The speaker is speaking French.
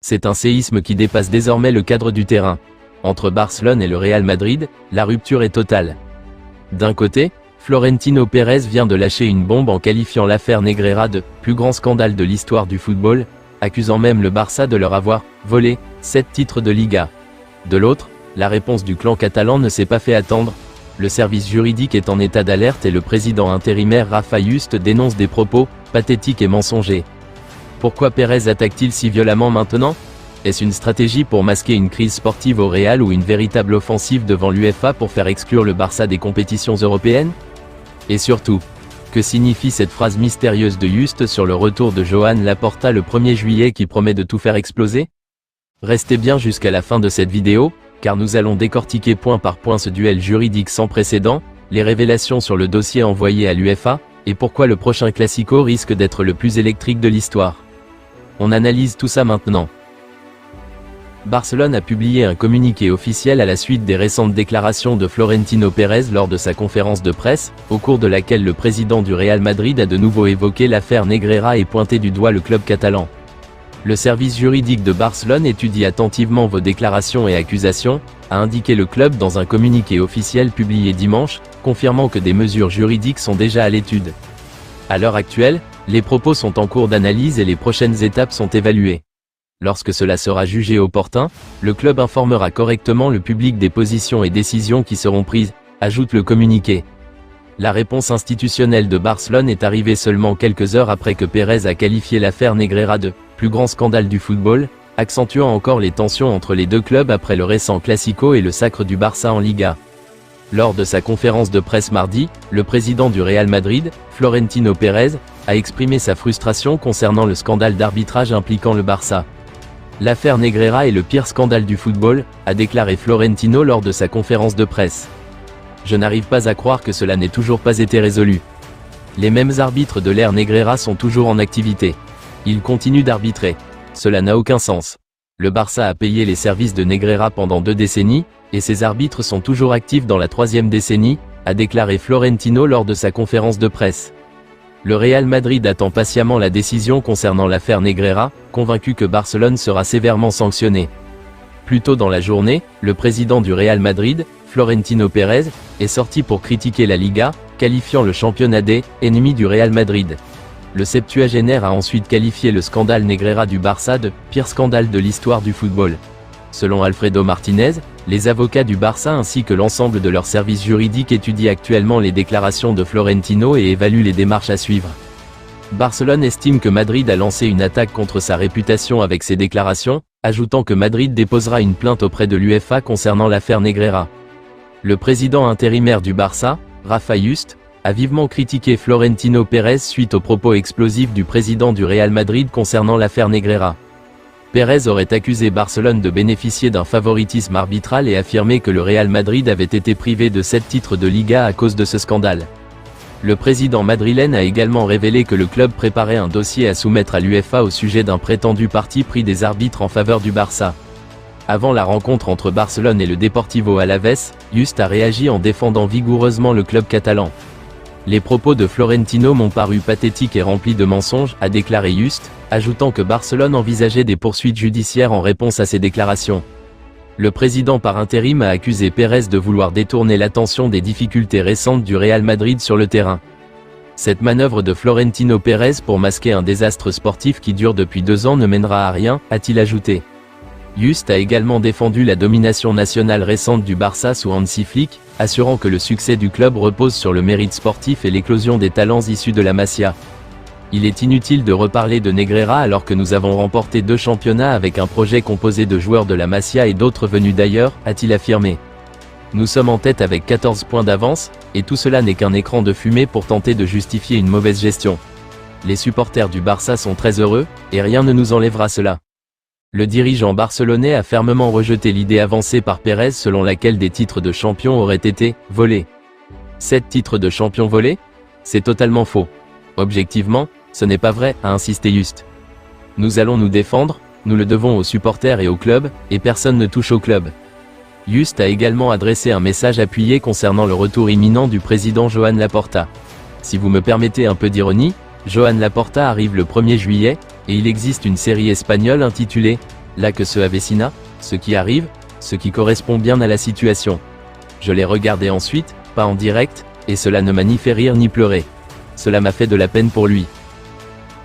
C'est un séisme qui dépasse désormais le cadre du terrain. Entre Barcelone et le Real Madrid, la rupture est totale. D'un côté, Florentino Pérez vient de lâcher une bombe en qualifiant l'affaire Negreira de « plus grand scandale de l'histoire du football », accusant même le Barça de leur avoir « volé » 7 titres de Liga. De l'autre, la réponse du clan catalan ne s'est pas fait attendre. Le service juridique est en état d'alerte et le président intérimaire Rafa Juste dénonce des propos « pathétiques et mensongers ». Pourquoi Pérez attaque-t-il si violemment maintenant? Est-ce une stratégie pour masquer une crise sportive au Real ou une véritable offensive devant l'UEFA pour faire exclure le Barça des compétitions européennes? Et surtout, que signifie cette phrase mystérieuse de Juste sur le retour de Joan Laporta le 1er juillet qui promet de tout faire exploser? Restez bien jusqu'à la fin de cette vidéo, car nous allons décortiquer point par point ce duel juridique sans précédent, les révélations sur le dossier envoyé à l'UEFA, et pourquoi le prochain Classico risque d'être le plus électrique de l'histoire. On analyse tout ça maintenant. Barcelone a publié un communiqué officiel à la suite des récentes déclarations de Florentino Pérez lors de sa conférence de presse, au cours de laquelle le président du Real Madrid a de nouveau évoqué l'affaire Negreira et pointé du doigt le club catalan. Le service juridique de Barcelone étudie attentivement vos déclarations et accusations, a indiqué le club dans un communiqué officiel publié dimanche, confirmant que des mesures juridiques sont déjà à l'étude. À l'heure actuelle, les propos sont en cours d'analyse et les prochaines étapes sont évaluées. Lorsque cela sera jugé opportun, le club informera correctement le public des positions et décisions qui seront prises, ajoute le communiqué. La réponse institutionnelle de Barcelone est arrivée seulement quelques heures après que Pérez a qualifié l'affaire Negreira de « plus grand scandale du football », accentuant encore les tensions entre les deux clubs après le récent Classico et le sacre du Barça en Liga. Lors de sa conférence de presse mardi, le président du Real Madrid, Florentino Pérez, a exprimé sa frustration concernant le scandale d'arbitrage impliquant le Barça. L'affaire Negreira est le pire scandale du football, a déclaré Florentino lors de sa conférence de presse. Je n'arrive pas à croire que cela n'ait toujours pas été résolu. Les mêmes arbitres de l'ère Negreira sont toujours en activité. Ils continuent d'arbitrer. Cela n'a aucun sens. Le Barça a payé les services de Negreira pendant 2 décennies, et ses arbitres sont toujours actifs dans la 3e décennie, a déclaré Florentino lors de sa conférence de presse. Le Real Madrid attend patiemment la décision concernant l'affaire Negreira, convaincu que Barcelone sera sévèrement sanctionné. Plus tôt dans la journée, le président du Real Madrid, Florentino Pérez, est sorti pour critiquer la Liga, qualifiant le championnat ennemi du Real Madrid. Le septuagénaire a ensuite qualifié le scandale Negreira du Barça de « pire scandale de l'histoire du football ». Selon Alfredo Martinez, les avocats du Barça ainsi que l'ensemble de leur service juridique étudient actuellement les déclarations de Florentino et évaluent les démarches à suivre. Barcelone estime que Madrid a lancé une attaque contre sa réputation avec ces déclarations, ajoutant que Madrid déposera une plainte auprès de l'UEFA concernant l'affaire Negreira. Le président intérimaire du Barça, Rafa Juste, a vivement critiqué Florentino Pérez suite aux propos explosifs du président du Real Madrid concernant l'affaire Negreira. Pérez aurait accusé Barcelone de bénéficier d'un favoritisme arbitral et affirmé que le Real Madrid avait été privé de 7 titres de Liga à cause de ce scandale. Le président madrilène a également révélé que le club préparait un dossier à soumettre à l'UEFA au sujet d'un prétendu parti pris des arbitres en faveur du Barça. Avant la rencontre entre Barcelone et le Deportivo Alavés, Juste a réagi en défendant vigoureusement le club catalan. Les propos de Florentino m'ont paru pathétiques et remplis de mensonges, a déclaré Juste, ajoutant que Barcelone envisageait des poursuites judiciaires en réponse à ces déclarations. Le président par intérim a accusé Pérez de vouloir détourner l'attention des difficultés récentes du Real Madrid sur le terrain. Cette manœuvre de Florentino Pérez pour masquer un désastre sportif qui dure depuis 2 ans ne mènera à rien, a-t-il ajouté. Juste a également défendu la domination nationale récente du Barça sous Hansi Flick, assurant que le succès du club repose sur le mérite sportif et l'éclosion des talents issus de la Masia. Il est inutile de reparler de Negreira alors que nous avons remporté 2 championnats avec un projet composé de joueurs de la Masia et d'autres venus d'ailleurs, a-t-il affirmé. Nous sommes en tête avec 14 points d'avance, et tout cela n'est qu'un écran de fumée pour tenter de justifier une mauvaise gestion. Les supporters du Barça sont très heureux, et rien ne nous enlèvera cela. Le dirigeant barcelonais a fermement rejeté l'idée avancée par Pérez selon laquelle des titres de champion auraient été volés. 7 titres de champion volés? C'est totalement faux. Objectivement, ce n'est pas vrai, a insisté Juste. Nous allons nous défendre, nous le devons aux supporters et au club, et personne ne touche au club. Juste a également adressé un message appuyé concernant le retour imminent du président Joan Laporta. Si vous me permettez un peu d'ironie, Joan Laporta arrive le 1er juillet, et il existe une série espagnole intitulée Là que se avecina, ce qui arrive, ce qui correspond bien à la situation. Je l'ai regardé ensuite, pas en direct, et cela ne m'a ni fait rire ni pleurer. Cela m'a fait de la peine pour lui.